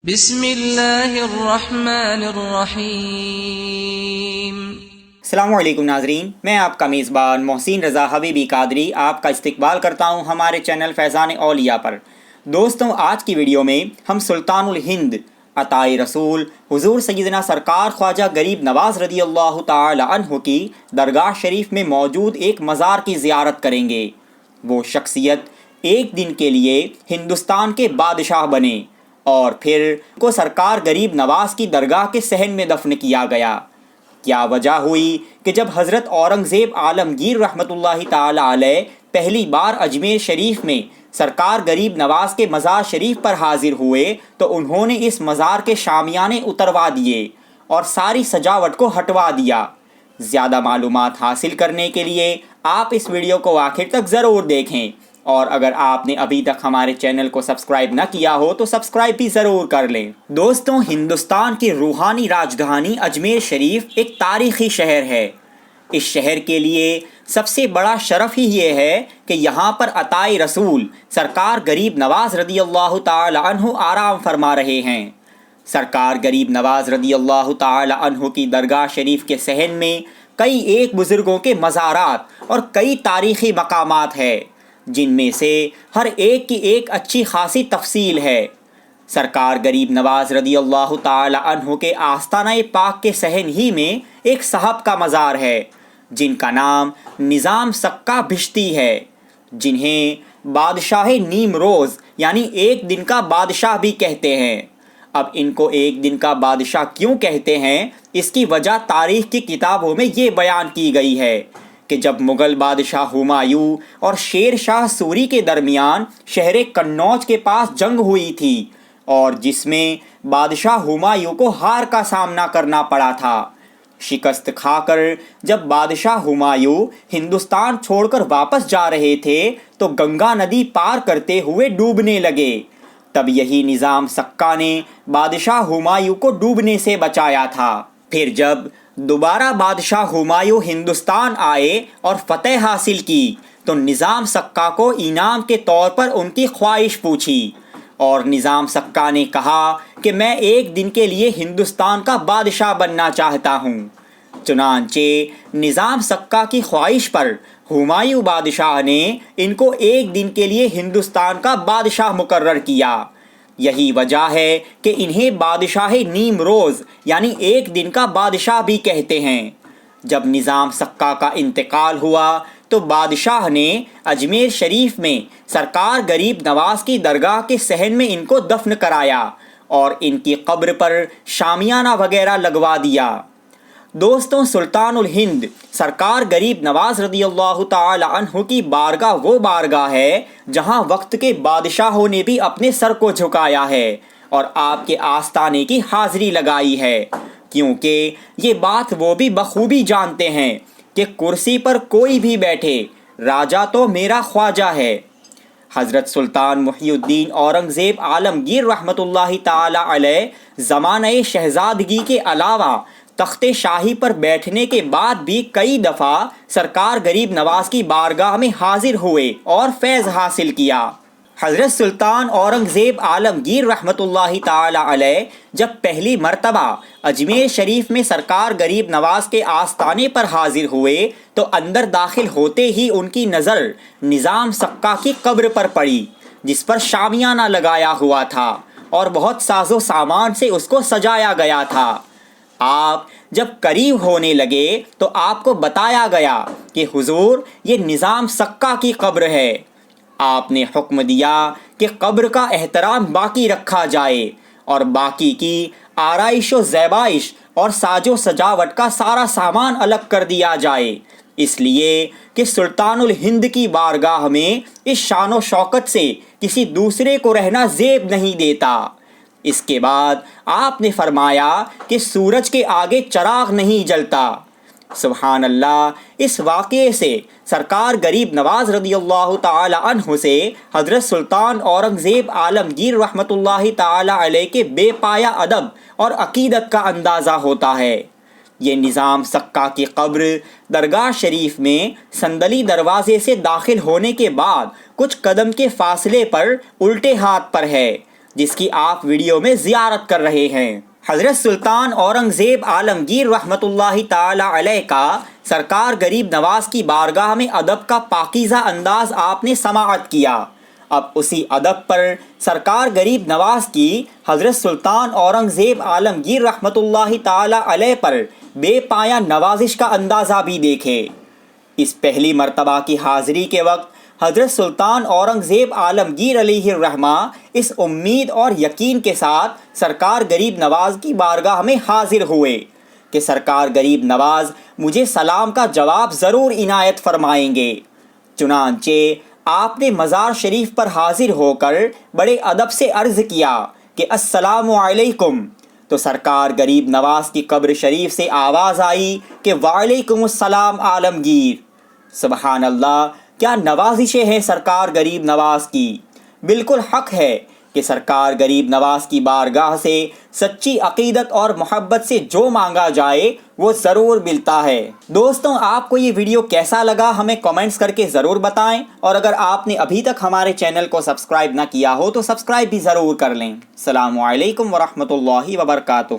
بسم اللہ الرحمن الرحیم۔ السلام علیکم ناظرین، میں آپ کا میزبان محسن رضا حبیبی قادری آپ کا استقبال کرتا ہوں ہمارے چینل فیضان اولیاء پر۔ دوستوں، آج کی ویڈیو میں ہم سلطان الہند عطائے رسول حضور سیدنا سرکار خواجہ غریب نواز رضی اللہ تعالی عنہ کی درگاہ شریف میں موجود ایک مزار کی زیارت کریں گے۔ وہ شخصیت ایک دن کے لیے ہندوستان کے بادشاہ بنے اور پھر کو سرکار غریب نواز کی درگاہ کے صحن میں دفن کیا گیا۔ کیا وجہ ہوئی کہ جب حضرت اورنگزیب عالمگیر رحمۃ اللہ تعالی علیہ پہلی بار اجمیر شریف میں سرکار غریب نواز کے مزار شریف پر حاضر ہوئے تو انہوں نے اس مزار کے شامیانے اتروا دیے اور ساری سجاوٹ کو ہٹوا دیا۔ زیادہ معلومات حاصل کرنے کے لیے آپ اس ویڈیو کو آخر تک ضرور دیکھیں، اور اگر آپ نے ابھی تک ہمارے چینل کو سبسکرائب نہ کیا ہو تو سبسکرائب بھی ضرور کر لیں۔ دوستوں، ہندوستان کی روحانی راجدھانی اجمیر شریف ایک تاریخی شہر ہے۔ اس شہر کے لیے سب سے بڑا شرف ہی یہ ہے کہ یہاں پر عطائے رسول سرکار غریب نواز رضی اللہ تعالی عنہ آرام فرما رہے ہیں۔ سرکار غریب نواز رضی اللہ تعالی عنہ کی درگاہ شریف کے صحن میں کئی ایک بزرگوں کے مزارات اور کئی تاریخی مقامات ہیں، جن میں سے ہر ایک کی ایک اچھی خاصی تفصیل ہے۔ سرکار غریب نواز رضی اللہ تعالی عنہ کے آستانہ پاک کے صحن ہی میں ایک صاحب کا مزار ہے جن کا نام نظام سکہ بھشتی ہے، جنہیں بادشاہ نیم روز یعنی ایک دن کا بادشاہ بھی کہتے ہیں۔ اب ان کو ایک دن کا بادشاہ کیوں کہتے ہیں، اس کی وجہ تاریخ کی کتابوں میں یہ بیان کی گئی ہے کہ جب مغل بادشاہ ہمایوں اور شیر شاہ سوری کے درمیان شہر قنوج کے پاس جنگ ہوئی تھی، اور جس میں بادشاہ ہمایوں کو ہار کا سامنا کرنا پڑا تھا۔ شکست کھا کر جب بادشاہ ہمایوں ہندوستان چھوڑ کر واپس جا رہے تھے تو گنگا ندی پار کرتے ہوئے ڈوبنے لگے۔ تب یہی نظام سکہ نے بادشاہ ہمایوں کو ڈوبنے سے بچایا تھا۔ پھر جب دوبارہ بادشاہ ہمایوں ہندوستان آئے اور فتح حاصل کی تو نظام سکہ کو انعام کے طور پر ان کی خواہش پوچھی، اور نظام سکہ نے کہا کہ میں ایک دن کے لیے ہندوستان کا بادشاہ بننا چاہتا ہوں۔ چنانچہ نظام سکہ کی خواہش پر ہمایوں بادشاہ نے ان کو ایک دن کے لیے ہندوستان کا بادشاہ مقرر کیا۔ یہی وجہ ہے کہ انہیں بادشاہ نیم روز یعنی ایک دن کا بادشاہ بھی کہتے ہیں۔ جب نظام سکہ کا انتقال ہوا تو بادشاہ نے اجمیر شریف میں سرکار غریب نواز کی درگاہ کے صحن میں ان کو دفن کرایا اور ان کی قبر پر شامیانہ وغیرہ لگوا دیا۔ دوستوں، سلطان الہند سرکار غریب نواز رضی اللہ تعالی عنہ کی بارگاہ وہ بارگاہ ہے جہاں وقت کے بادشاہوں نے بھی اپنے سر کو جھکایا ہے اور آپ کے آستانے کی حاضری لگائی ہے، کیونکہ یہ بات وہ بھی بخوبی جانتے ہیں کہ کرسی پر کوئی بھی بیٹھے، راجا تو میرا خواجہ ہے۔ حضرت سلطان محی الدین اورنگزیب عالمگیر رحمۃ اللہ تعالی علیہ زمانہ شہزادگی کے علاوہ تخت شاہی پر بیٹھنے کے بعد بھی کئی دفعہ سرکار غریب نواز کی بارگاہ میں حاضر ہوئے اور فیض حاصل کیا۔ حضرت سلطان اورنگزیب عالمگیر رحمۃ اللہ تعالی علیہ جب پہلی مرتبہ اجمیر شریف میں سرکار غریب نواز کے آستانے پر حاضر ہوئے تو اندر داخل ہوتے ہی ان کی نظر نظام سکہ کی قبر پر پڑی، جس پر شامیانہ لگایا ہوا تھا اور بہت ساز و سامان سے اس کو سجایا گیا تھا۔ آپ جب قریب ہونے لگے تو آپ کو بتایا گیا کہ حضور، یہ نظام سکہ کی قبر ہے۔ آپ نے حکم دیا کہ قبر کا احترام باقی رکھا جائے اور باقی کی آرائش و زیبائش اور ساج و سجاوٹ کا سارا سامان الگ کر دیا جائے، اس لیے کہ سلطان الہند کی بارگاہ میں اس شان و شوکت سے کسی دوسرے کو رہنا زیب نہیں دیتا۔ اس کے بعد آپ نے فرمایا کہ سورج کے آگے چراغ نہیں جلتا۔ سبحان اللہ! اس واقعے سے سرکار غریب نواز رضی اللہ تعالی عنہ سے حضرت سلطان اورنگزیب عالمگیر رحمۃ اللہ تعالی علیہ کے بے پایا ادب اور عقیدت کا اندازہ ہوتا ہے۔ یہ نظام سکہ کی قبر درگاہ شریف میں صندلی دروازے سے داخل ہونے کے بعد کچھ قدم کے فاصلے پر الٹے ہاتھ پر ہے، جس کی آپ ویڈیو میں زیارت کر رہے ہیں۔ حضرت سلطان اورنگزیب عالمگیر رحمۃ اللہ تعالی علیہ کا سرکار غریب نواز کی بارگاہ میں ادب کا پاکیزہ انداز آپ نے سماعت کیا۔ اب اسی ادب پر سرکار غریب نواز کی حضرت سلطان اورنگزیب عالمگیر رحمۃ اللہ تعالی علیہ پر بے پایہ نوازش کا اندازہ بھی دیکھے۔ اس پہلی مرتبہ کی حاضری کے وقت حضرت سلطان اورنگزیب عالمگیر علیہ الرحمہ اس امید اور یقین کے ساتھ سرکار غریب نواز کی بارگاہ میں حاضر ہوئے کہ سرکار غریب نواز مجھے سلام کا جواب ضرور عنایت فرمائیں گے۔ چنانچہ آپ نے مزار شریف پر حاضر ہو کر بڑے ادب سے عرض کیا کہ السلام علیکم، تو سرکار غریب نواز کی قبر شریف سے آواز آئی کہ وعلیکم السلام عالمگیر۔ سبحان اللہ، کیا نوازشیں ہیں سرکار غریب نواز کی۔ بالکل حق ہے کہ سرکار غریب نواز کی بارگاہ سے سچی عقیدت اور محبت سے جو مانگا جائے وہ ضرور ملتا ہے۔ دوستوں، آپ کو یہ ویڈیو کیسا لگا ہمیں کمنٹس کر کے ضرور بتائیں، اور اگر آپ نے ابھی تک ہمارے چینل کو سبسکرائب نہ کیا ہو تو سبسکرائب بھی ضرور کر لیں۔ السلام علیکم ورحمۃ اللہ وبرکاتہ۔